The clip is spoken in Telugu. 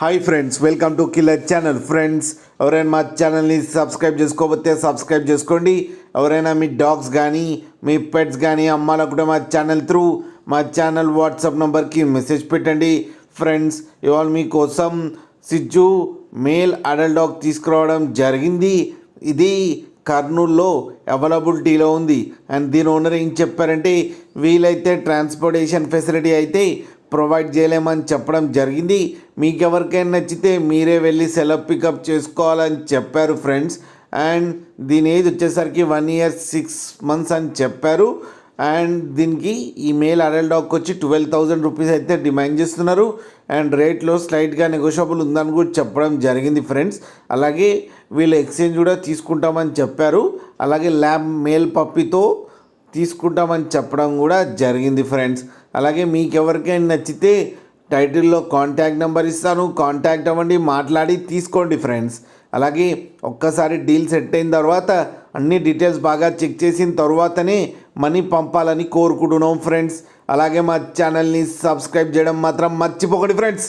Hi friends, welcome to killer channel. Friends, ఎవరైనా మా ఛానల్ని సబ్స్క్రైబ్ చేసుకోకపోతే సబ్స్క్రైబ్ చేసుకోండి. ఎవరైనా మీ డాగ్స్ కానీ మీ పెట్స్ కానీ అమ్మాలనుకుంటే మా ఛానల్ త్రూ మా ఛానల్ వాట్సాప్ నెంబర్కి మెసేజ్ పెట్టండి. ఫ్రెండ్స్, ఇవాళ మీకోసం సిజ్జు మేల్ అడల్ట్ డాగ్ తీసుకురావడం జరిగింది. ఇది కర్నూల్లో అవైలబిలిటీలో ఉంది. అండ్ దీని ఓనర్ ఏం చెప్పారంటే, వీలైతే ట్రాన్స్పోర్టేషన్ ఫెసిలిటీ అయితే ప్రొవైడ్ చేయలేమని చెప్పడం జరిగింది. మీకు ఎవరికైనా నచ్చితే మీరే వెళ్ళి సెలవు పికప్ చేసుకోవాలని చెప్పారు ఫ్రెండ్స్. అండ్ దీని ఏజ్ వచ్చేసరికి 1 year 6 months అని చెప్పారు. అండ్ దీనికి ఈ మేల్ అడల్ట్ డాగ్కి వచ్చి 12,000 రూపీస్ అయితే డిమాండ్ చేస్తున్నారు. అండ్ రేట్లో స్లైట్గా నెగోషియబుల్ ఉందని కూడా చెప్పడం జరిగింది ఫ్రెండ్స్. అలాగే వీళ్ళు ఎక్స్చేంజ్ కూడా తీసుకుంటామని చెప్పారు. అలాగే ల్యాబ్ మేల్ పప్పీతో తీసుకుంటామని చెప్పడం కూడా జరిగింది ఫ్రెండ్స్. అలాగే మీకు ఎవరికైనా నచ్చితే టైటిల్లో కాంటాక్ట్ నెంబర్ ఇస్తాను, కాంటాక్ట్ అవ్వండి, మాట్లాడి తీసుకోండి ఫ్రెండ్స్. అలాగే ఒక్కసారి డీల్ సెట్ అయిన తర్వాత అన్ని డీటెయిల్స్ బాగా చెక్ చేసిన తర్వాతనే మనీ పంపాలని కోరుకుంటున్నాం ఫ్రెండ్స్. అలాగే మా ఛానల్ని సబ్స్క్రైబ్ చేయడం మాత్రం మర్చిపోకండి ఫ్రెండ్స్.